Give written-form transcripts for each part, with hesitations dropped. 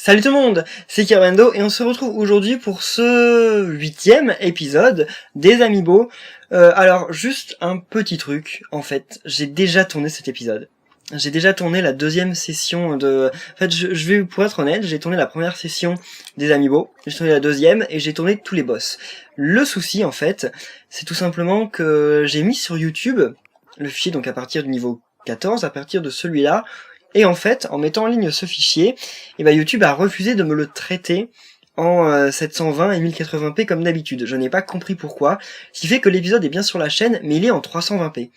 Salut tout le monde, c'est Kirvendo et on se retrouve aujourd'hui pour ce 8e épisode des Amiibo. Alors juste un petit truc, en fait, j'ai déjà tourné cet épisode. J'ai déjà tourné la deuxième session de... En fait, je vais, pour être honnête, j'ai tourné la première session des Amiibo, j'ai tourné la deuxième et j'ai tourné tous les boss. Le souci, en fait, c'est tout simplement que j'ai mis sur YouTube le fichier, donc à partir du niveau 14, à partir de celui-là. Et en fait, en mettant en ligne ce fichier, YouTube a refusé de me le traiter en 720 et 1080p comme d'habitude. Je n'ai pas compris pourquoi, ce qui fait que l'épisode est bien sur la chaîne, mais il est en 320p.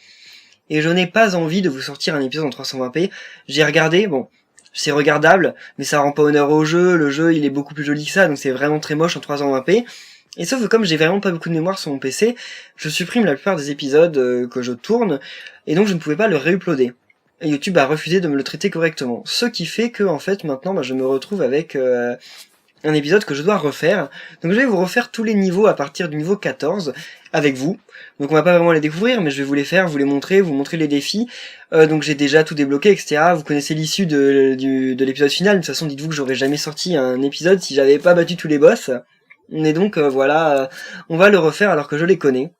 Et je n'ai pas envie de vous sortir un épisode en 320p. J'ai regardé, bon, c'est regardable, mais ça rend pas honneur au jeu. Le jeu, il est beaucoup plus joli que ça, donc c'est vraiment très moche en 320p. Et sauf que comme j'ai vraiment pas beaucoup de mémoire sur mon PC, je supprime la plupart des épisodes que je tourne, et donc je ne pouvais pas le réuploader. Et YouTube a refusé de me le traiter correctement. Ce qui fait que, en fait, maintenant, je me retrouve avec un épisode que je dois refaire. Donc je vais vous refaire tous les niveaux à partir du niveau 14 avec vous. Donc on va pas vraiment les découvrir, mais je vais vous les faire, vous les montrer, vous montrer les défis. Donc j'ai déjà tout débloqué, etc. Vous connaissez l'issue de l'épisode final. De toute façon, dites-vous que j'aurais jamais sorti un épisode si j'avais pas battu tous les boss. Et donc voilà, on va le refaire alors que je les connais.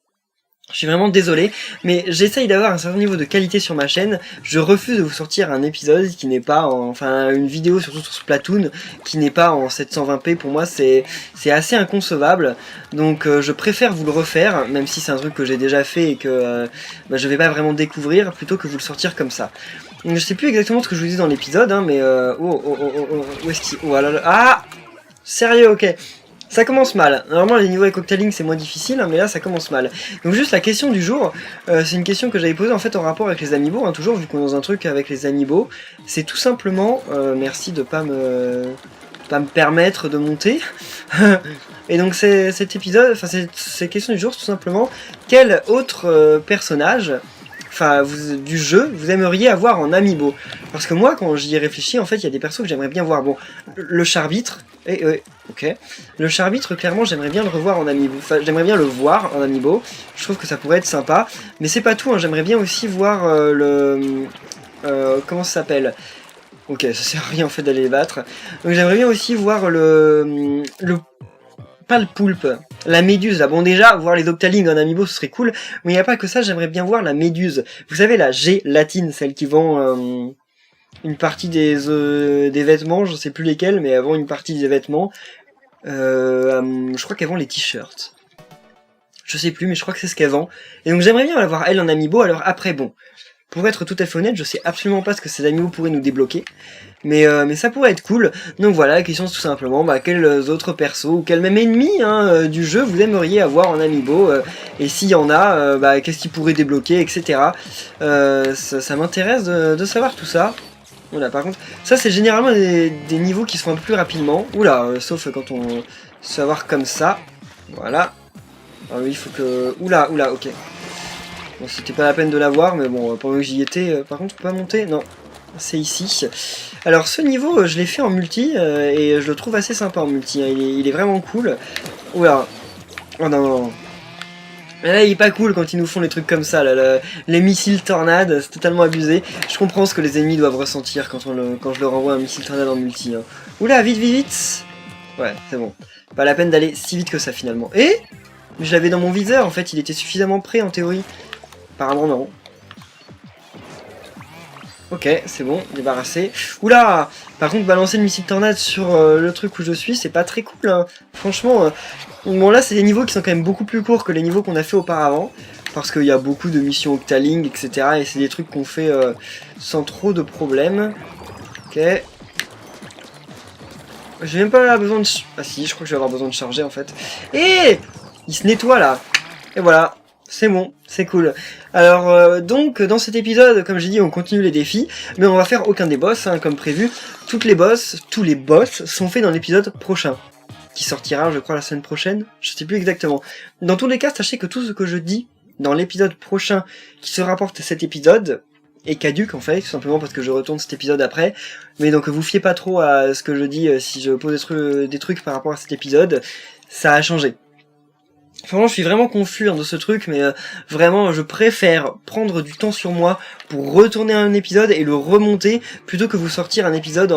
Je suis vraiment désolé, mais j'essaye d'avoir un certain niveau de qualité sur ma chaîne. Je refuse de vous sortir un épisode qui n'est pas une vidéo surtout sur Splatoon qui n'est pas en 720p. Pour moi, c'est assez inconcevable. Donc, je préfère vous le refaire, même si c'est un truc que j'ai déjà fait et que je vais pas vraiment découvrir, plutôt que vous le sortir comme ça. Donc, je sais plus exactement ce que je vous dis dans l'épisode, hein, mais où est-ce qu'il... Oh là là... Ah, sérieux, ok. Ça commence mal. Normalement les niveaux avec Octaling c'est moins difficile, hein, mais là ça commence mal. Donc juste la question du jour, c'est une question que j'avais posée en fait en rapport avec les Amiibo, hein, toujours vu qu'on est dans un truc avec les Amiibo. C'est tout simplement, merci de pas me permettre de monter. Et donc cet épisode, cette question du jour, c'est tout simplement, quel autre personnage du jeu, vous aimeriez avoir en Amiibo? Parce que moi, quand j'y ai réfléchi, en fait, il y a des persos que j'aimerais bien voir. Bon, le Charbitre, ok. Le Charbitre, clairement, j'aimerais bien le revoir en Amiibo. Enfin, j'aimerais bien le voir en Amiibo. Je trouve que ça pourrait être sympa. Mais c'est pas tout, hein. J'aimerais bien aussi voir comment ça s'appelle? Ok, ça sert à rien en fait d'aller les battre. Donc j'aimerais bien aussi voir pas le poulpe, la méduse là. Bon déjà, voir les Octalings en Amiibo ce serait cool, mais il n'y a pas que ça, j'aimerais bien voir la méduse. Vous savez la gélatine, celle qui vend une partie des vêtements, je sais plus lesquels, mais elle vend une partie des vêtements. Je crois qu'elle vend les t-shirts. Je sais plus, mais je crois que c'est ce qu'elle vend. Et donc j'aimerais bien la voir elle en Amiibo, alors après bon... Pour être tout à fait honnête, je sais absolument pas ce que ces Amiibo pourraient nous débloquer. Mais ça pourrait être cool. Donc voilà, la question c'est tout simplement, quels autres persos, ou quel même ennemi du jeu vous aimeriez avoir en Amiibo, et s'il y en a, qu'est-ce qu'ils pourraient débloquer, etc. Ça m'intéresse de savoir tout ça. Voilà, par contre, ça c'est généralement des niveaux qui se font un peu plus rapidement. Oula, sauf quand on se fait voir comme ça. Voilà. Alors oui, il faut que... Oula, ok. Bon, c'était pas la peine de l'avoir, mais bon, pendant que j'y étais, par contre, on peut pas monter, non, c'est ici. Alors ce niveau, je l'ai fait en multi, et je le trouve assez sympa en multi, hein. Il est vraiment cool. Oula, oh non. Là, il est pas cool quand ils nous font les trucs comme ça, là, les missiles tornades, c'est totalement abusé. Je comprends ce que les ennemis doivent ressentir quand je leur envoie un missile tornade en multi, hein. Oula, vite. Ouais, c'est bon. Pas la peine d'aller si vite que ça, finalement. Et je l'avais dans mon viseur, en fait, il était suffisamment prêt, en théorie. Apparemment non. Ok, c'est bon, débarrassé. Oula! Par contre, balancer le missile tornade sur le truc où je suis, c'est pas très cool, hein. Franchement, bon là, c'est des niveaux qui sont quand même beaucoup plus courts que les niveaux qu'on a fait auparavant. Parce qu'il y a beaucoup de missions Octaling, etc. Et c'est des trucs qu'on fait sans trop de problèmes. Ok. J'ai même pas besoin de... Ah si, je crois que je vais avoir besoin de charger, en fait. Et il se nettoie, là. Et voilà. C'est bon, c'est cool. Alors, donc, dans cet épisode, comme j'ai dit, on continue les défis, mais on va faire aucun des boss, hein, comme prévu. Tous les boss sont faits dans l'épisode prochain, qui sortira, je crois, la semaine prochaine. Je sais plus exactement. Dans tous les cas, sachez que tout ce que je dis dans l'épisode prochain, qui se rapporte à cet épisode, est caduque, en fait, tout simplement parce que je retourne cet épisode après. Mais donc, vous fiez pas trop à ce que je dis si je pose des trucs par rapport à cet épisode. Ça a changé. Franchement, je suis vraiment confus de ce truc, mais vraiment, je préfère prendre du temps sur moi pour retourner un épisode et le remonter, plutôt que vous sortir un épisode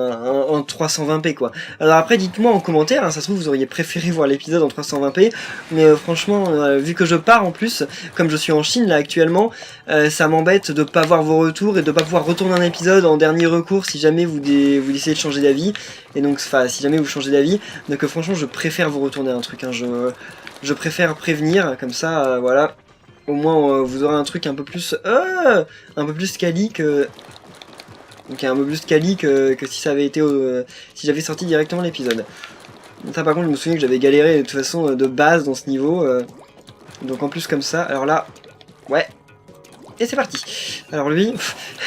en 320p quoi. Alors après dites-moi en commentaire, hein, ça se trouve vous auriez préféré voir l'épisode en 320p, mais franchement vu que je pars en plus, comme je suis en Chine là actuellement, ça m'embête de pas voir vos retours et de pas pouvoir retourner un épisode en dernier recours si jamais vous décidez de changer d'avis, et donc enfin si jamais vous changez d'avis, donc franchement je préfère vous retourner un truc, hein, je préfère prévenir, comme ça voilà. Au moins vous aurez un truc un peu plus quali que... Donc un peu plus quali que si ça avait été si j'avais sorti directement l'épisode. Ça par contre je me souviens que j'avais galéré de toute façon de base dans ce niveau. Donc en plus comme ça, alors là, ouais. Et c'est parti. Alors lui,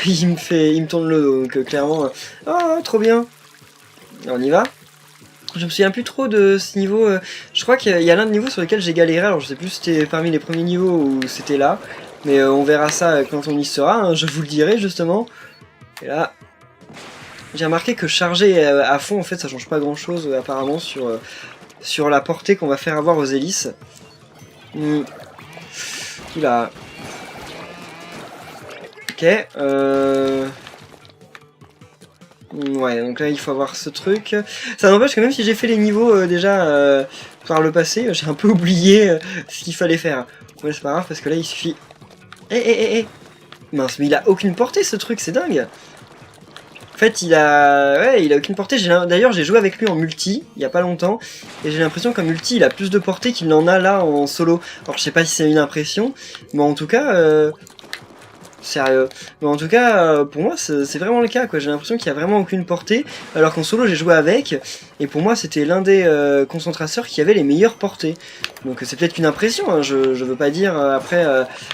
il me tourne le dos, donc clairement, oh trop bien. Alors, on y va. Je me souviens plus trop de ce niveau, je crois qu'il y a l'un des niveaux sur lesquels j'ai galéré, alors je sais plus si c'était parmi les premiers niveaux ou c'était là, mais on verra ça quand on y sera, hein, je vous le dirai justement. Et là, j'ai remarqué que charger à fond, en fait, ça change pas grand chose apparemment sur la portée qu'on va faire avoir aux hélices. Oula. Ok, ouais, donc là il faut avoir ce truc. Ça n'empêche que même si j'ai fait les niveaux déjà par le passé, j'ai un peu oublié ce qu'il fallait faire. Ouais, c'est pas grave parce que là il suffit... Mince, mais il a aucune portée ce truc, c'est dingue. En fait, il a aucune portée. D'ailleurs, j'ai joué avec lui en multi, il y a pas longtemps, et j'ai l'impression qu'en multi, il a plus de portée qu'il en a là en solo. Alors, je sais pas si c'est une impression, mais en tout cas... Sérieux. Mais en tout cas, pour moi, c'est vraiment le cas, quoi. J'ai l'impression qu'il y a vraiment aucune portée, alors qu'en solo, j'ai joué avec, et pour moi, c'était l'un des concentrateurs qui avait les meilleures portées. Donc c'est peut-être une impression, hein. Je veux pas dire, après,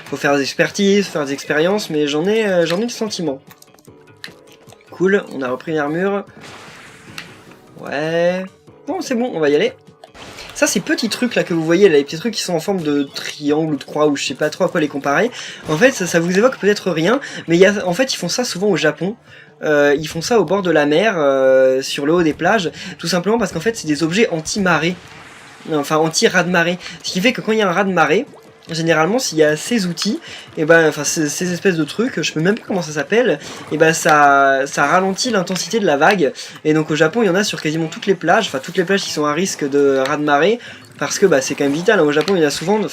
faut faire des expertises, faire des expériences, mais j'en ai le sentiment. Cool, on a repris une armure. Ouais. Bon, c'est bon, on va y aller. Ça, ces petits trucs là que vous voyez, là, les petits trucs qui sont en forme de triangle ou de croix, ou je sais pas trop à quoi les comparer, en fait, ça vous évoque peut-être rien, mais en fait, ils font ça souvent au Japon. Ils font ça au bord de la mer, sur le haut des plages, tout simplement parce qu'en fait, c'est des objets anti-marée. Enfin, anti-raz-de-marée. Ce qui fait que quand il y a un raz-de-marée, généralement, s'il y a ces outils, et ben, enfin ces espèces de trucs, je sais même pas comment ça s'appelle, et ben ça ralentit l'intensité de la vague. Et donc au Japon, il y en a sur quasiment toutes les plages, enfin toutes les plages qui sont à risque de raz-de-marée, parce que bah c'est quand même vital. Hein. Au Japon, il y en a souvent, il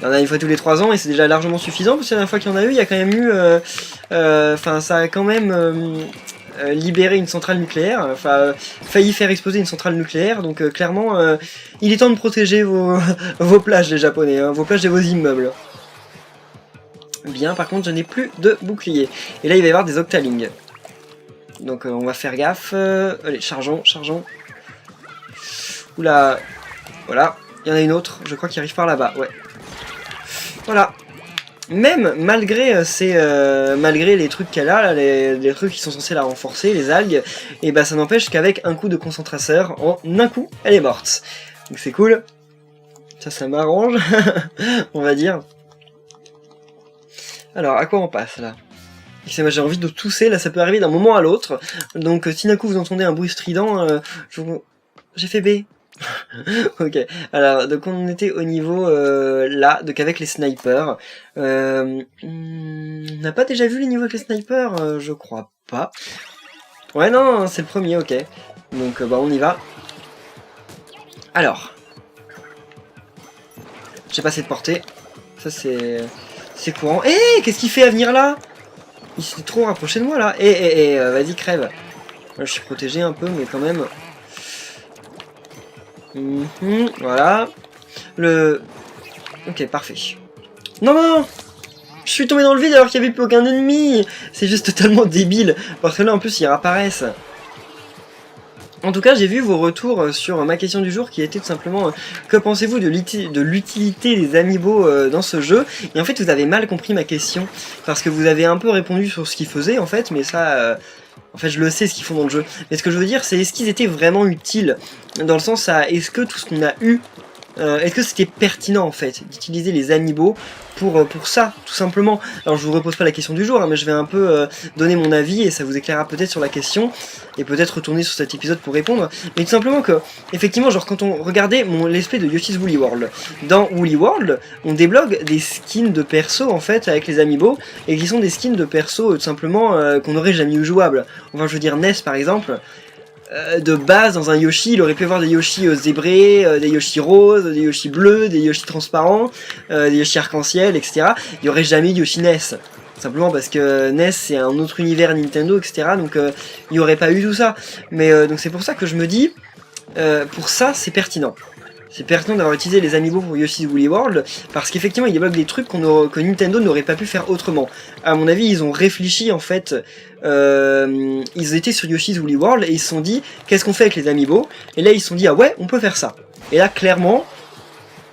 y en a une fois tous les 3 ans et c'est déjà largement suffisant, parce que la dernière fois qu'il y en a eu, il y a quand même eu, enfin ça a quand même libérer une centrale nucléaire, enfin failli faire exploser une centrale nucléaire, donc clairement il est temps de protéger vos plages les japonais, hein, vos plages et vos immeubles. Bien, par contre je n'ai plus de bouclier, et là il va y avoir des octalings, donc on va faire gaffe, allez chargeons, oula, voilà, il y en a une autre, je crois qu'il arrive par là-bas, ouais, voilà. Même malgré malgré les trucs qu'elle a, là, les trucs qui sont censés la renforcer, les algues, et bah ça n'empêche qu'avec un coup de concentrateur, en un coup, elle est morte. Donc c'est cool. Ça m'arrange, on va dire. Alors, à quoi on passe là? J'ai envie de tousser, là ça peut arriver d'un moment à l'autre. Donc si d'un coup vous entendez un bruit strident, j'ai fait B. Ok, alors donc on était au niveau là, donc avec les snipers. On n'a pas déjà vu les niveaux avec les snipers, je crois pas. Ouais non, c'est le premier, ok. Donc bah on y va. Alors, j'ai pas assez de portée. Ça c'est courant. Eh, qu'est-ce qu'il fait à venir là? Il s'est trop rapproché de moi là. Vas-y crève. Je suis protégé un peu, mais quand même. Voilà. Ok, parfait. Non, je suis tombé dans le vide alors qu'il n'y avait plus aucun ennemi. C'est juste totalement débile. Parce que là, en plus, ils réapparaissent. En tout cas, j'ai vu vos retours sur ma question du jour qui était tout simplement que pensez-vous de l'utilité des amiibo dans ce jeu? Et en fait, vous avez mal compris ma question. Parce que vous avez un peu répondu sur ce qu'ils faisaient, en fait, mais ça... En fait, je le sais ce qu'ils font dans le jeu. Mais ce que je veux dire, c'est est-ce qu'ils étaient vraiment utiles? Dans le sens à, est-ce que tout ce qu'on a eu est-ce que c'était pertinent en fait d'utiliser les amiibo pour ça, tout simplement. Alors je vous repose pas la question du jour, hein, mais je vais un peu donner mon avis et ça vous éclairera peut-être sur la question et peut-être retourner sur cet épisode pour répondre. Mais tout simplement que, effectivement, genre quand on regardait l'esprit de Yoshi's Woolly World, dans Woolly World, on débloque des skins de perso en fait avec les amiibo et qui sont des skins de perso tout simplement qu'on n'aurait jamais eu jouable. Enfin, je veux dire Ness par exemple. De base dans un Yoshi, il aurait pu avoir des Yoshi zébrés, des Yoshi roses, des Yoshi bleus, des Yoshi transparents, des Yoshi arc-en-ciel, etc. Il n'y aurait jamais eu Yoshi Ness. Simplement parce que NES c'est un autre univers Nintendo, etc. Donc il n'y aurait pas eu tout ça. Mais donc c'est pour ça que je me dis, pour ça c'est pertinent. C'est pertinent d'avoir utilisé les amiibo pour Yoshi's Woolly World, parce qu'effectivement, ils débloquent des trucs que Nintendo n'aurait pas pu faire autrement. À mon avis, ils ont réfléchi, en fait, ils étaient sur Yoshi's Woolly World, et ils se sont dit, qu'est-ce qu'on fait avec les amiibo? Et là, ils se sont dit, ah ouais, on peut faire ça. Et là, clairement,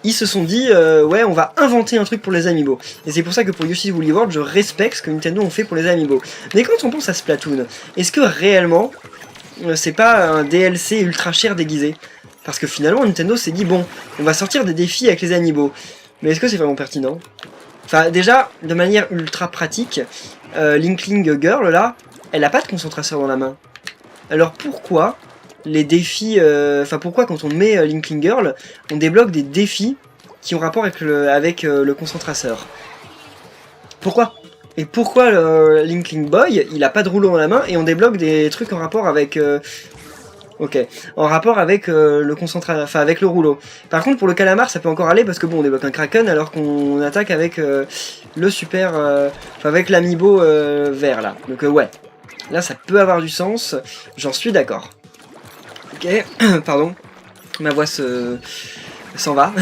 ils se sont dit, ouais, on va inventer un truc pour les amiibo. Et c'est pour ça que pour Yoshi's Woolly World, je respecte ce que Nintendo ont fait pour les amiibo. Mais quand on pense à Splatoon, est-ce que réellement, c'est pas un DLC ultra cher déguisé? Parce que finalement, Nintendo s'est dit, bon, on va sortir des défis avec les amiibo. Mais est-ce que c'est vraiment pertinent? Enfin, déjà, de manière ultra pratique, Linkling Girl, là, elle a pas de concentrateur dans la main. Alors pourquoi les défis... Enfin, pourquoi quand on met Linkling Girl, on débloque des défis qui ont rapport avec le concentrateur? Pourquoi? Et pourquoi le Linkling Boy, il a pas de rouleau dans la main et on débloque des trucs en rapport avec... Ok, en rapport avec le concentrateur, enfin avec le rouleau. Par contre pour le calamar ça peut encore aller parce que bon on débloque un kraken alors qu'on attaque avec le super, enfin avec l'amiibo vert là. Donc ouais, là ça peut avoir du sens, j'en suis d'accord. Ok, pardon, ma voix s'en va.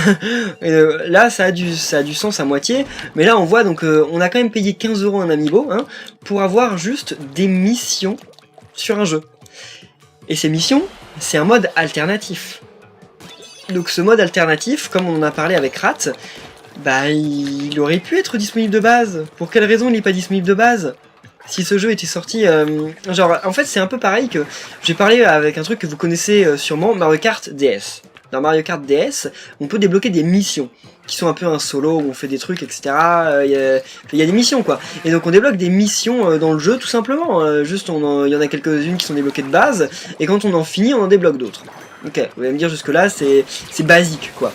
Et, là ça a du sens à moitié, mais là on voit donc on a quand même payé 15 € un amiibo hein, pour avoir juste des missions sur un jeu. Et ces missions, c'est un mode alternatif. Donc ce mode alternatif, comme on en a parlé avec Rat, bah il aurait pu être disponible de base. Pour quelle raison il n'est pas disponible de base? Si ce jeu était sorti... genre, en fait c'est un peu pareil que... J'ai parlé avec un truc que vous connaissez sûrement, Mario Kart DS. Dans Mario Kart DS, on peut débloquer des missions qui sont un peu un solo où on fait des trucs, etc. Il y a des missions quoi. Et donc on débloque des missions dans le jeu tout simplement. Juste il y en a quelques-unes qui sont débloquées de base et quand on en finit on en débloque d'autres. Ok, vous allez me dire jusque là c'est basique quoi.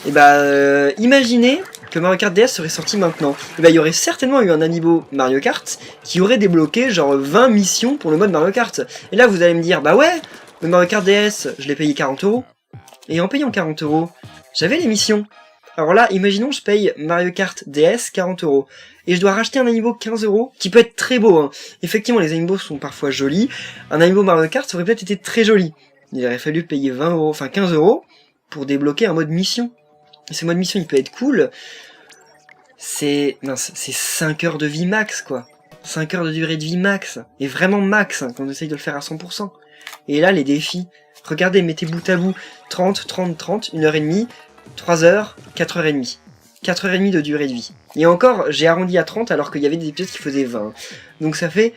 Et bah imaginez que Mario Kart DS serait sorti maintenant. Et bah il y aurait certainement eu un amiibo Mario Kart qui aurait débloqué genre 20 missions pour le mode Mario Kart. Et là vous allez me dire bah ouais, le Mario Kart DS je l'ai payé 40 €. Et en payant 40 €, j'avais les missions. Alors là, imaginons je paye Mario Kart DS 40 €. Et je dois racheter un amiibo 15 €, qui peut être très beau. Hein. Effectivement, les amiibos sont parfois jolis. Un amiibo Mario Kart, ça aurait peut-être été très joli. Il aurait fallu payer 20 €, enfin 15 € pour débloquer un mode mission. Et ce mode mission, il peut être cool. C'est 5 heures de vie max, quoi. 5 heures de durée de vie max. Et vraiment max, hein, quand on essaye de le faire à 100%. Et là, les défis... Regardez, mettez bout à bout 30, 30, 30, 1h30, 3h, 4h30. 4h30 de durée de vie. Et encore, j'ai arrondi à 30 alors qu'il y avait des épisodes qui faisaient 20. Donc ça fait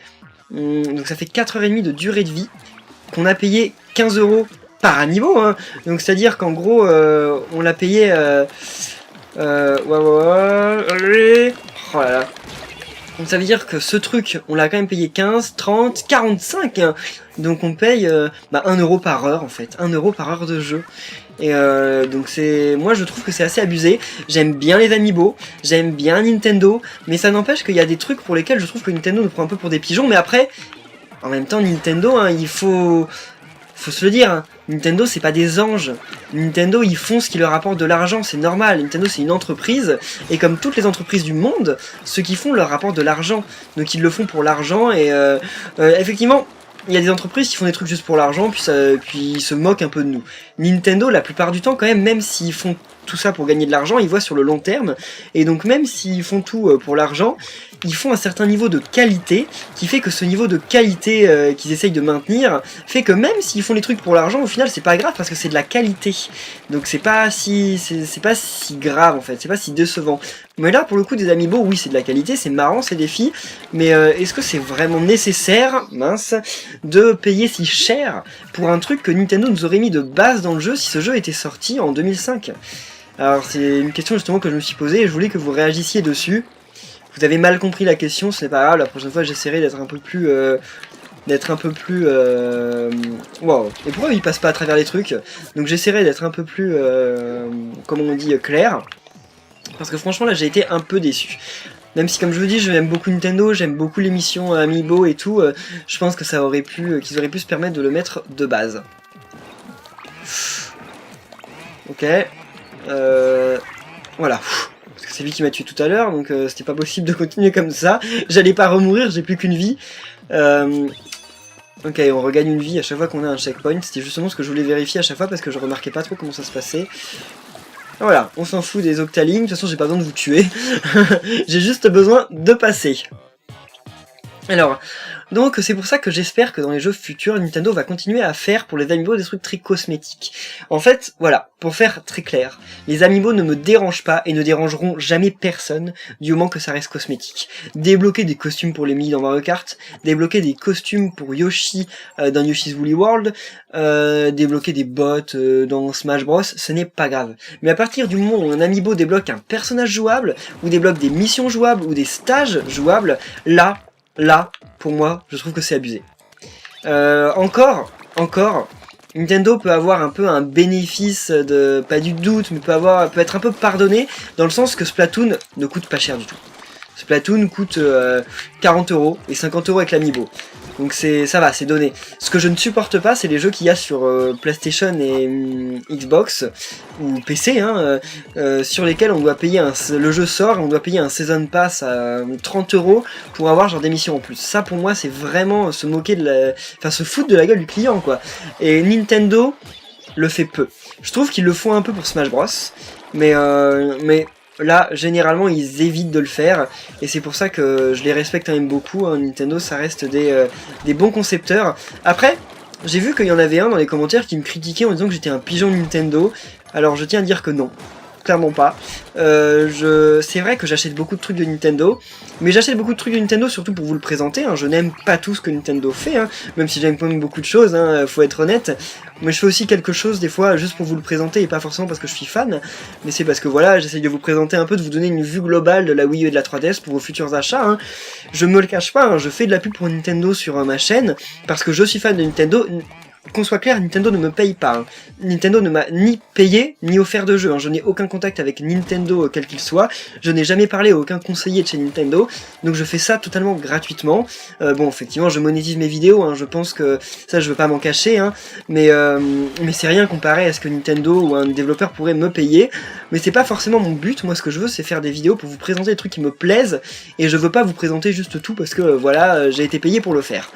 4h30 de durée de vie qu'on a payé 15 € par amiibo. Hein. Donc c'est-à-dire qu'en gros, on l'a payé... Oh là là. Donc ça veut dire que ce truc, on l'a quand même payé 15, 30, 45 hein. Donc on paye 1 € par heure en fait, 1 € par heure de jeu. Et donc c'est, moi je trouve que c'est assez abusé. J'aime bien les amiibo, j'aime bien Nintendo, mais ça n'empêche qu'il y a des trucs pour lesquels je trouve que Nintendo nous prend un peu pour des pigeons. Mais après, en même temps Nintendo, hein, il faut se le dire, hein, Nintendo c'est pas des anges. Nintendo ils font ce qui leur rapporte de l'argent, c'est normal. Nintendo c'est une entreprise, et comme toutes les entreprises du monde, ceux qui font leur rapporte de l'argent. Donc ils le font pour l'argent, et effectivement, il y a des entreprises qui font des trucs juste pour l'argent, puis ils se moquent un peu de nous. Nintendo, la plupart du temps quand même s'ils font tout ça pour gagner de l'argent, ils voient sur le long terme, et donc même s'ils font tout pour l'argent, ils font un certain niveau de qualité, qui fait que ce niveau de qualité qu'ils essayent de maintenir, fait que même s'ils font les trucs pour l'argent, au final c'est pas grave parce que c'est de la qualité. Donc c'est pas si grave en fait, c'est pas si décevant. Mais là pour le coup des amiibo, oui c'est de la qualité, c'est marrant ces défis, mais est-ce que c'est vraiment nécessaire, mince, de payer si cher pour un truc que Nintendo nous aurait mis de base dans le jeu si ce jeu était sorti en 2005? Alors c'est une question justement que je me suis posée et je voulais que vous réagissiez dessus. Vous avez mal compris la question, ce n'est pas grave, la prochaine fois j'essaierai d'être un peu plus... Wow. Et pourquoi il passe pas à travers les trucs? Donc j'essaierai d'être un peu plus, comment on dit, clair. Parce que franchement là j'ai été un peu déçu. Même si comme je vous dis j'aime beaucoup Nintendo, j'aime beaucoup l'émission Amiibo et tout, je pense que ça aurait pu, qu'ils auraient pu se permettre de le mettre de base. Ok. Voilà. Parce que c'est lui qui m'a tué tout à l'heure, donc c'était pas possible de continuer comme ça. J'allais pas remourir, j'ai plus qu'une vie. Ok, on regagne une vie à chaque fois qu'on a un checkpoint. C'était justement ce que je voulais vérifier à chaque fois parce que je remarquais pas trop comment ça se passait. Voilà, on s'en fout des octalignes, de toute façon j'ai pas besoin de vous tuer. J'ai juste besoin de passer. Alors, donc c'est pour ça que j'espère que dans les jeux futurs, Nintendo va continuer à faire pour les amiibo des trucs très cosmétiques. En fait, voilà, pour faire très clair, les amiibo ne me dérangent pas et ne dérangeront jamais personne du moment que ça reste cosmétique. Débloquer des costumes pour les Mii dans Mario Kart, débloquer des costumes pour Yoshi dans Yoshi's Woolly World, débloquer des bots dans Smash Bros, ce n'est pas grave. Mais à partir du moment où un amiibo débloque un personnage jouable, ou débloque des missions jouables, ou des stages jouables, là, pour moi, je trouve que c'est abusé. Encore, Nintendo peut avoir un peu un bénéfice de, pas du doute, mais peut être un peu pardonné, dans le sens que Splatoon ne coûte pas cher du tout. Splatoon coûte 40 € et 50 € avec l'amiibo. Donc ça va, c'est donné. Ce que je ne supporte pas, c'est les jeux qu'il y a sur PlayStation et Xbox, ou PC, hein, sur lesquels on doit payer le jeu sort, on doit payer un Season Pass à 30 € pour avoir genre des missions en plus. Ça pour moi c'est vraiment se moquer de la... Enfin se foutre de la gueule du client quoi. Et Nintendo le fait peu. Je trouve qu'ils le font un peu pour Smash Bros. Mais là, généralement, ils évitent de le faire, et c'est pour ça que je les respecte quand même beaucoup, hein. Nintendo, ça reste des bons concepteurs. Après, j'ai vu qu'il y en avait un dans les commentaires qui me critiquait en disant que j'étais un pigeon Nintendo, alors je tiens à dire que non. Clairement pas. C'est vrai que j'achète beaucoup de trucs de Nintendo, mais j'achète beaucoup de trucs de Nintendo surtout pour vous le présenter, hein. Je n'aime pas tout ce que Nintendo fait, hein, même si j'aime quand même beaucoup de choses, hein, faut être honnête. Mais je fais aussi quelque chose des fois juste pour vous le présenter et pas forcément parce que je suis fan, mais c'est parce que voilà, j'essaye de vous présenter un peu, de vous donner une vue globale de la Wii U et de la 3DS pour vos futurs achats, hein. Je me le cache pas, hein, je fais de la pub pour Nintendo sur ma chaîne parce que je suis fan de Nintendo. Qu'on soit clair, Nintendo ne me paye pas, hein. Nintendo ne m'a ni payé, ni offert de jeu, hein. Je n'ai aucun contact avec Nintendo, quel qu'il soit. Je n'ai jamais parlé à aucun conseiller de chez Nintendo. Donc je fais ça totalement gratuitement. Bon, effectivement, je monétise mes vidéos, hein. Je pense que ça, je veux pas m'en cacher, hein. Mais c'est rien comparé à ce que Nintendo ou un développeur pourrait me payer. Mais c'est pas forcément mon but. Moi, ce que je veux, c'est faire des vidéos pour vous présenter des trucs qui me plaisent. Et je veux pas vous présenter juste tout parce que, voilà, j'ai été payé pour le faire.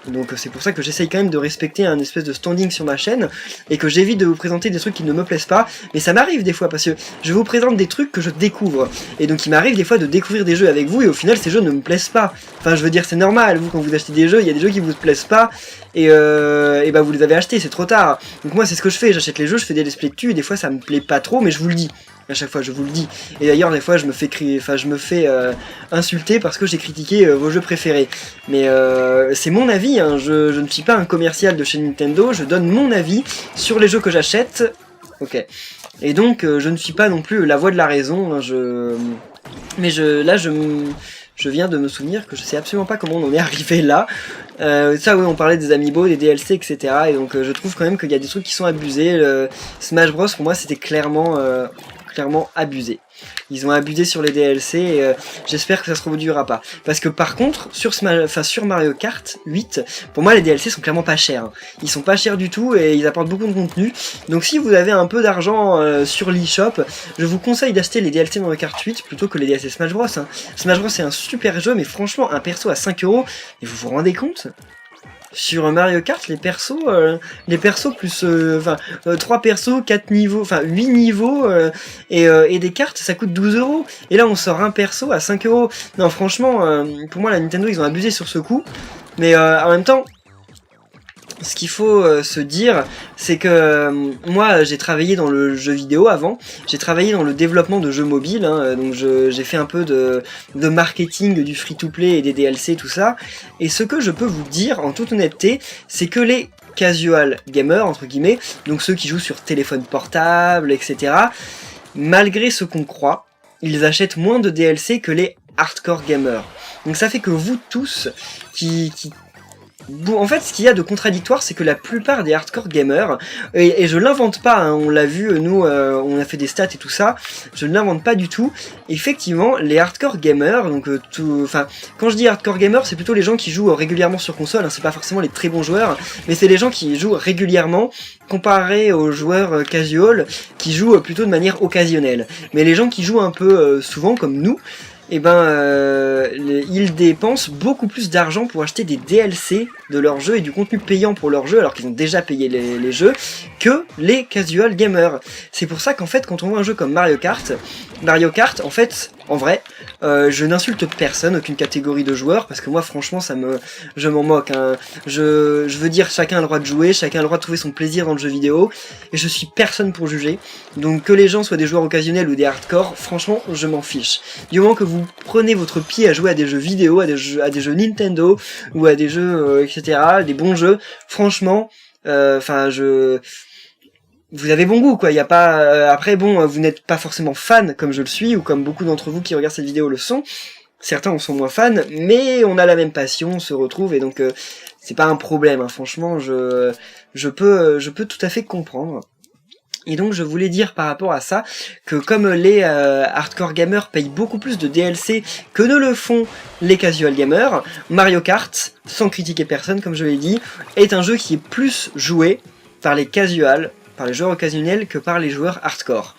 Donc c'est pour ça que j'essaye quand même de respecter un espèce de standing sur ma chaîne et que j'évite de vous présenter des trucs qui ne me plaisent pas, mais ça m'arrive des fois parce que je vous présente des trucs que je découvre et donc il m'arrive des fois de découvrir des jeux avec vous et au final ces jeux ne me plaisent pas. Enfin je veux dire c'est normal, vous quand vous achetez des jeux, il y a des jeux qui vous plaisent pas et bah vous les avez achetés, c'est trop tard. Donc moi c'est ce que je fais, j'achète les jeux, je fais des let's play dessus et des fois ça me plaît pas trop mais je vous le dis. À chaque fois, je vous le dis. Et d'ailleurs, des fois, je me fais insulter parce que j'ai critiqué vos jeux préférés. Mais c'est mon avis, hein. Je ne suis pas un commercial de chez Nintendo, je donne mon avis sur les jeux que j'achète. Ok. Et donc, je ne suis pas non plus la voix de la raison, hein. Mais je viens de me souvenir que je sais absolument pas comment on en est arrivé là. Ça oui, on parlait des amiibo, des DLC, etc. Et donc je trouve quand même qu'il y a des trucs qui sont abusés. Smash Bros pour moi c'était clairement abusé. Ils ont abusé sur les DLC et j'espère que ça se reproduira pas. Parce que par contre, sur Mario Kart 8, pour moi les DLC sont clairement pas chers, hein. Ils sont pas chers du tout et ils apportent beaucoup de contenu. Donc si vous avez un peu d'argent sur l'eShop, je vous conseille d'acheter les DLC Mario Kart 8 plutôt que les DLC Smash Bros, hein. Smash Bros c'est un super jeu, mais franchement un perso à 5 €, et vous vous rendez compte ? Sur Mario Kart, les persos plus, 3 persos, 4 niveaux, enfin 8 niveaux, et des cartes, ça coûte 12 euros. Et là, on sort un perso à 5 euros. Non, franchement, pour moi, la Nintendo, ils ont abusé sur ce coup. Mais en même temps, ce qu'il faut se dire, c'est que moi j'ai travaillé dans le jeu vidéo avant, j'ai travaillé dans le développement de jeux mobiles, hein, donc j'ai fait un peu de marketing du free-to-play et des DLC, tout ça, et ce que je peux vous dire en toute honnêteté, c'est que les casual gamers, entre guillemets, donc ceux qui jouent sur téléphone portable, etc., malgré ce qu'on croit, ils achètent moins de DLC que les hardcore gamers. Donc ça fait que vous tous Bon, en fait, ce qu'il y a de contradictoire, c'est que la plupart des hardcore gamers, et je l'invente pas, hein, on l'a vu, nous, on a fait des stats et tout ça, je ne l'invente pas du tout. Effectivement, les hardcore gamers, donc quand je dis hardcore gamers, c'est plutôt les gens qui jouent régulièrement sur console, hein, c'est pas forcément les très bons joueurs, mais c'est les gens qui jouent régulièrement, comparé aux joueurs casual, qui jouent plutôt de manière occasionnelle. Mais les gens qui jouent un peu souvent, comme nous, eh ben, ils dépensent beaucoup plus d'argent pour acheter des DLC de leur jeu et du contenu payant pour leur jeu, alors qu'ils ont déjà payé les jeux, que les casual gamers. C'est pour ça qu'en fait, quand on voit un jeu comme Mario Kart, en fait, en vrai, je n'insulte personne, aucune catégorie de joueurs, parce que moi, franchement, je m'en moque, hein. Je veux dire, chacun a le droit de jouer, chacun a le droit de trouver son plaisir dans le jeu vidéo, et je suis personne pour juger. Donc que les gens soient des joueurs occasionnels ou des hardcore, franchement, je m'en fiche. Du moment que vous prenez votre pied à jouer à des jeux vidéo, à des jeux Nintendo, ou à des jeux, etc., des bons jeux, franchement, vous avez bon goût, quoi. Y a pas. Après, bon, vous n'êtes pas forcément fan comme je le suis, ou comme beaucoup d'entre vous qui regardent cette vidéo le sont. Certains en sont moins fans, mais on a la même passion, on se retrouve, et donc c'est pas un problème, hein. Franchement, je peux tout à fait comprendre. Et donc je voulais dire par rapport à ça que comme les hardcore gamers payent beaucoup plus de DLC que ne le font les casual gamers, Mario Kart, sans critiquer personne comme je l'ai dit, est un jeu qui est plus joué par les casual, par les joueurs occasionnels que par les joueurs hardcore.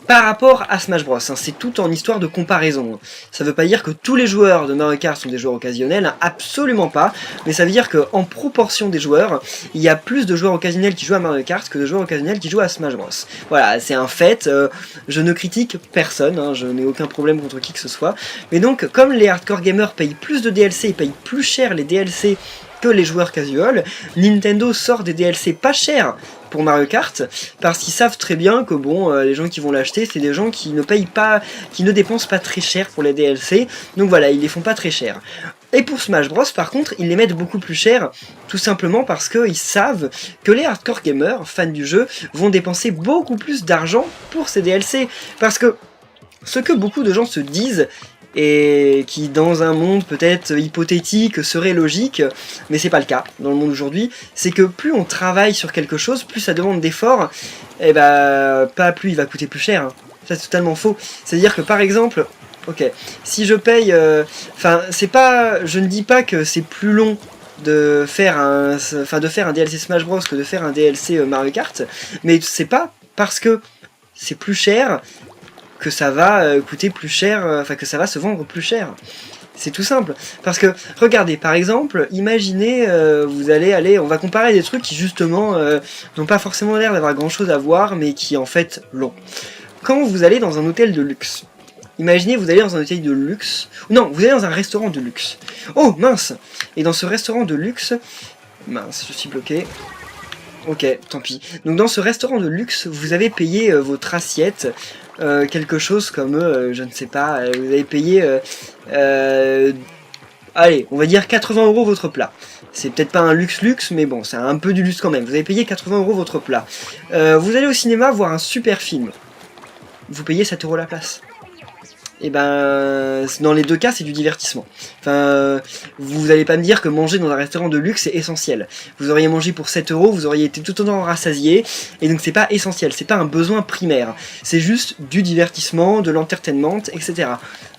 Par rapport à Smash Bros, hein, c'est tout en histoire de comparaison. Ça veut pas dire que tous les joueurs de Mario Kart sont des joueurs occasionnels, hein, absolument pas, mais ça veut dire qu'en proportion des joueurs, il y a plus de joueurs occasionnels qui jouent à Mario Kart que de joueurs occasionnels qui jouent à Smash Bros. Voilà, c'est un fait, je ne critique personne, hein, je n'ai aucun problème contre qui que ce soit, mais donc comme les hardcore gamers payent plus de DLC, ils payent plus cher les DLC que les joueurs casual, Nintendo sort des DLC pas chers pour Mario Kart, parce qu'ils savent très bien que bon, les gens qui vont l'acheter, c'est des gens qui ne payent pas, qui ne dépensent pas très cher pour les DLC, donc voilà, ils les font pas très cher. Et pour Smash Bros, par contre, ils les mettent beaucoup plus cher, tout simplement parce qu'ils savent que les hardcore gamers, fans du jeu, vont dépenser beaucoup plus d'argent pour ces DLC, parce que ce que beaucoup de gens se disent, et qui dans un monde peut-être hypothétique serait logique, mais c'est pas le cas dans le monde aujourd'hui, c'est que plus on travaille sur quelque chose, plus ça demande d'efforts, et bah pas plus il va coûter plus cher, hein. Ça c'est totalement faux. C'est-à-dire que par exemple, ok, si je paye, je ne dis pas que c'est plus long de faire un DLC Smash Bros que de faire un DLC Mario Kart, mais c'est pas parce que c'est plus cher que ça va coûter plus cher, que ça va se vendre plus cher. C'est tout simple. Parce que, regardez, par exemple, imaginez, vous allez aller, on va comparer des trucs qui justement n'ont pas forcément l'air d'avoir grand chose à voir, mais qui en fait l'ont. Quand vous allez dans un hôtel de luxe, imaginez vous allez dans un hôtel de luxe, non, vous allez dans un restaurant de luxe. Oh mince. Et dans ce restaurant de luxe, mince, je suis bloqué. Ok, tant pis. Donc dans ce restaurant de luxe, vous avez payé votre assiette, quelque chose comme, je ne sais pas, vous avez payé, allez, on va dire 80 € votre plat. C'est peut-être pas un luxe, mais bon, c'est un peu du luxe quand même. Vous avez payé 80 € votre plat. Vous allez au cinéma voir un super film. Vous payez 7 € la place. Et ben, dans les deux cas, c'est du divertissement. Enfin, vous allez pas me dire que manger dans un restaurant de luxe, c'est essentiel. Vous auriez mangé pour 7 €, vous auriez été tout autant rassasié, et donc c'est pas essentiel, c'est pas un besoin primaire. C'est juste du divertissement, de l'entertainment, etc.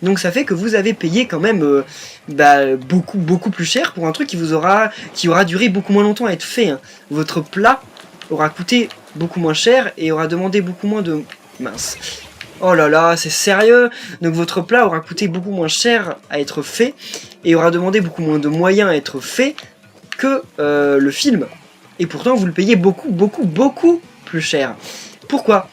Donc ça fait que vous avez payé quand même beaucoup plus cher pour un truc qui aura duré beaucoup moins longtemps à être fait, hein. Votre plat aura coûté beaucoup moins cher et aura demandé beaucoup moins de... Mince... Oh là là, c'est sérieux? Donc votre plat aura coûté beaucoup moins cher à être fait et aura demandé beaucoup moins de moyens à être fait que le film. Et pourtant vous le payez beaucoup plus cher. Pourquoi ?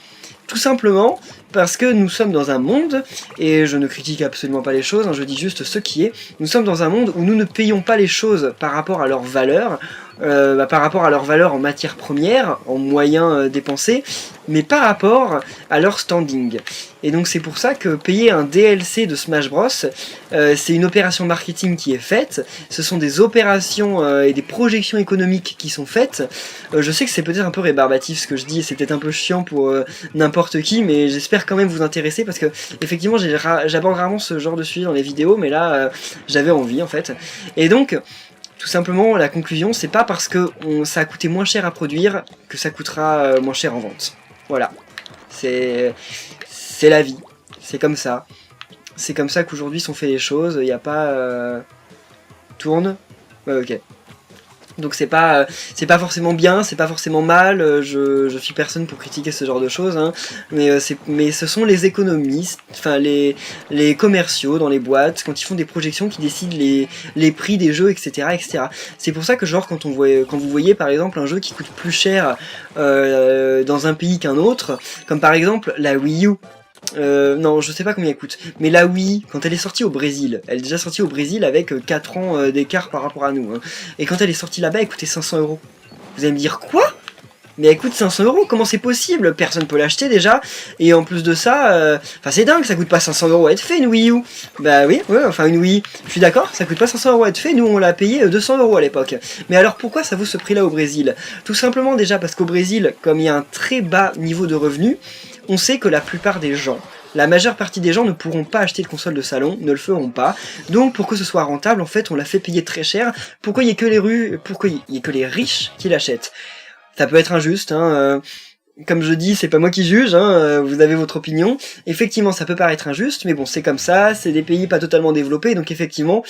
Tout simplement parce que nous sommes dans un monde, et je ne critique absolument pas les choses, hein, je dis juste ce qui est, nous sommes dans un monde où nous ne payons pas les choses par rapport à leur valeur, par rapport à leur valeur en matière première, en moyens dépensés, mais par rapport à leur standing. Et donc c'est pour ça que payer un DLC de Smash Bros, c'est une opération marketing qui est faite, ce sont des opérations et des projections économiques qui sont faites. Je sais que c'est peut-être un peu rébarbatif ce que je dis, c'est peut-être un peu chiant pour n'importe qui, mais j'espère quand même vous intéresser, parce que effectivement j'aborde rarement ce genre de sujet dans les vidéos, mais là j'avais envie en fait. Et donc tout simplement, la conclusion, c'est pas parce que ça a coûté moins cher à produire que ça coûtera moins cher en vente. Voilà. C'est la vie. C'est comme ça. C'est comme ça qu'aujourd'hui sont faites les choses. Il n'y a pas... Tourne. Ouais, ok. Donc c'est pas forcément bien, c'est pas forcément mal, je suis personne pour critiquer ce genre de choses, hein, mais ce sont les économistes, enfin les commerciaux dans les boîtes, quand ils font des projections, qui décident les prix des jeux, etc. etc. C'est pour ça que genre quand vous voyez par exemple un jeu qui coûte plus cher dans un pays qu'un autre, comme par exemple la Wii U. Non, je sais pas combien elle coûte, mais la Wii, quand elle est sortie au Brésil, elle est déjà sortie au Brésil avec 4 ans d'écart par rapport à nous, hein. Et quand elle est sortie là-bas, elle coûtait 500 €. Vous allez me dire, quoi ? Mais elle coûte 500 €, comment c'est possible ? Personne peut l'acheter déjà, et en plus de ça, enfin c'est dingue, ça coûte pas 500 € à être fait une Wii U. Bah oui, ouais, enfin une Wii, je suis d'accord, ça coûte pas 500 € à être fait, nous on l'a payé 200 € à l'époque. Mais alors pourquoi ça vaut ce prix-là au Brésil ? Tout simplement déjà parce qu'au Brésil, comme il y a un très bas niveau de revenus, on sait que la plupart des gens, la majeure partie des gens ne pourront pas acheter de console de salon, ne le feront pas. Donc pour que ce soit rentable, en fait, on l'a fait payer très cher. Pourquoi il y a que les riches qui l'achètent ? Ça peut être injuste, hein. Comme je dis, c'est pas moi qui juge, hein, vous avez votre opinion. Effectivement, ça peut paraître injuste, mais bon, c'est comme ça, c'est des pays pas totalement développés, donc effectivement,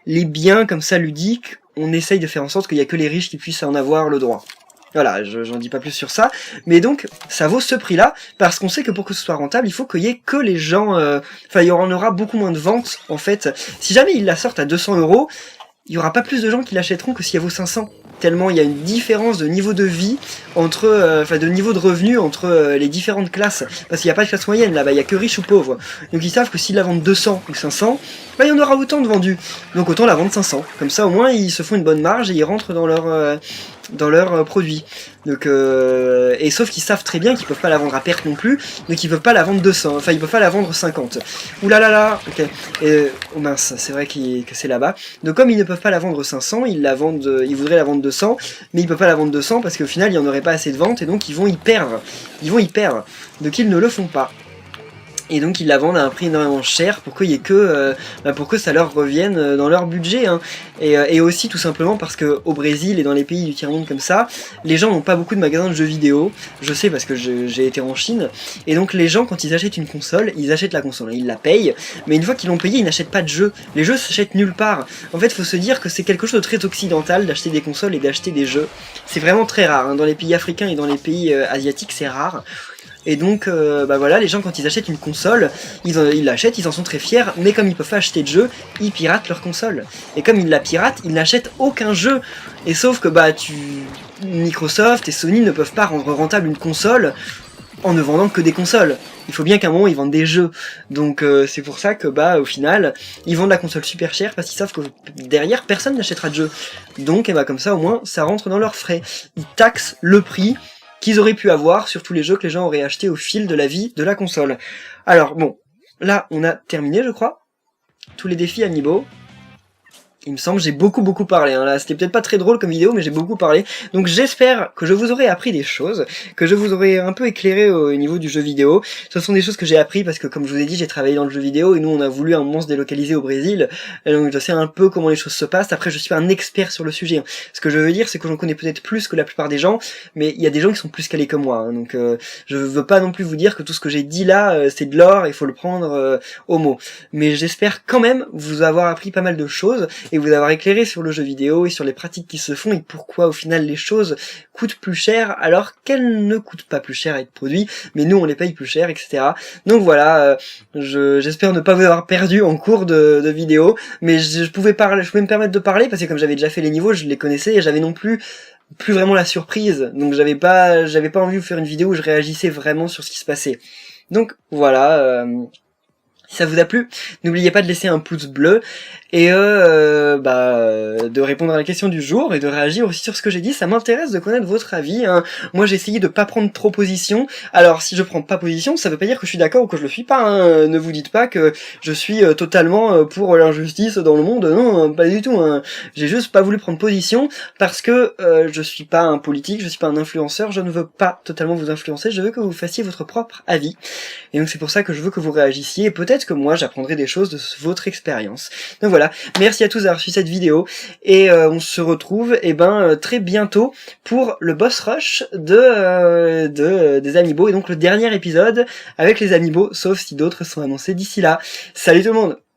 les biens comme ça ludiques, on essaye de faire en sorte qu'il y a que les riches qui puissent en avoir le droit. Voilà, j'en dis pas plus sur ça, mais donc ça vaut ce prix-là, parce qu'on sait que pour que ce soit rentable, il faut qu'il y ait que les gens... Enfin, il y en aura beaucoup moins de ventes, en fait. Si jamais ils la sortent à 200 €, il y aura pas plus de gens qui l'achèteront que si elle vaut 500. Tellement il y a une différence de niveau de vie entre... Enfin, de niveau de revenu entre les différentes classes. Parce qu'il n'y a pas de classe moyenne là-bas, il y a que riches ou pauvres. Donc ils savent que s'ils la vendent 200 ou 500, bah il y en aura autant de vendus. Donc autant la vendre 500. Comme ça au moins ils se font une bonne marge et ils rentrent dans leur produit. Donc et sauf qu'ils savent très bien qu'ils peuvent pas la vendre à perte non plus, donc ils peuvent pas la vendre 200, enfin ils peuvent pas la vendre 50. Oulalala, ok. Oh mince, c'est vrai que c'est là-bas. Donc comme ils ne peuvent pas la vendre 500, ils voudraient la vendre 200, mais ils peuvent pas la vendre 200 parce qu'au final il y en aurait pas assez de ventes et donc ils vont y perdre. Donc ils ne le font pas. Et donc ils la vendent à un prix énormément cher pour qu'il y ait que pour que ça leur revienne dans leur budget, hein. Et aussi tout simplement parce que au Brésil et dans les pays du tiers-monde comme ça, les gens n'ont pas beaucoup de magasins de jeux vidéo. Je sais parce que j'ai été en Chine. Et donc les gens quand ils achètent une console, ils achètent la console, ils la payent, mais une fois qu'ils l'ont payée, ils n'achètent pas de jeux. Les jeux s'achètent nulle part. En fait, faut se dire que c'est quelque chose de très occidental d'acheter des consoles et d'acheter des jeux. C'est vraiment très rare, hein. Dans les pays africains et dans les pays asiatiques, c'est rare. Et donc, bah voilà, les gens quand ils achètent une console, ils l'achètent, ils en sont très fiers, mais comme ils peuvent pas acheter de jeu, ils piratent leur console. Et comme ils la piratent, ils n'achètent aucun jeu. Et sauf que Microsoft et Sony ne peuvent pas rendre rentable une console en ne vendant que des consoles. Il faut bien qu'à un moment ils vendent des jeux. Donc c'est pour ça que au final, ils vendent la console super chère parce qu'ils savent que derrière personne n'achètera de jeu. Donc comme ça au moins ça rentre dans leurs frais. Ils taxent le prix qu'ils auraient pu avoir sur tous les jeux que les gens auraient achetés au fil de la vie de la console. Alors bon, là on a terminé je crois, tous les défis amiibo. Il me semble que j'ai beaucoup parlé, hein. Là c'était peut-être pas très drôle comme vidéo mais j'ai beaucoup parlé, donc j'espère que je vous aurai appris des choses, que je vous aurai un peu éclairé au niveau du jeu vidéo. Ce sont des choses que j'ai appris parce que comme je vous ai dit j'ai travaillé dans le jeu vidéo et nous on a voulu un moment se délocaliser au Brésil, et donc je sais un peu comment les choses se passent. Après je suis pas un expert sur le sujet, hein. Ce que je veux dire c'est que j'en connais peut-être plus que la plupart des gens, mais il y a des gens qui sont plus calés que moi, hein. Donc je veux pas non plus vous dire que tout ce que j'ai dit là c'est de l'or, il faut le prendre au mot, mais j'espère quand même vous avoir appris pas mal de choses. et vous avoir éclairé sur le jeu vidéo et sur les pratiques qui se font et pourquoi au final les choses coûtent plus cher alors qu'elles ne coûtent pas plus cher à être produites, mais nous on les paye plus cher, etc. Donc voilà, j'espère ne pas vous avoir perdu en cours de vidéo, mais je pouvais me permettre de parler parce que comme j'avais déjà fait les niveaux, je les connaissais et j'avais non plus vraiment la surprise, donc j'avais pas envie de vous faire une vidéo où je réagissais vraiment sur ce qui se passait. Donc voilà, si ça vous a plu, n'oubliez pas de laisser un pouce bleu et de répondre à la question du jour et de réagir aussi sur ce que j'ai dit. Ça m'intéresse de connaître votre avis, hein. Moi j'ai essayé de pas prendre trop position. Alors si je prends pas position, ça veut pas dire que je suis d'accord ou que je le suis pas, hein. Ne vous dites pas que je suis totalement pour l'injustice dans le monde. Non, pas du tout, hein. J'ai juste pas voulu prendre position parce que je suis pas un politique, je suis pas un influenceur, je ne veux pas totalement vous influencer, je veux que vous fassiez votre propre avis. Et donc c'est pour ça que je veux que vous réagissiez et peut-être que moi j'apprendrai des choses de votre expérience. Donc voilà, merci à tous d'avoir suivi cette vidéo et on se retrouve très bientôt pour le boss rush des Amiibo et donc le dernier épisode avec les Amiibo, sauf si d'autres sont annoncés d'ici là. Salut tout le monde!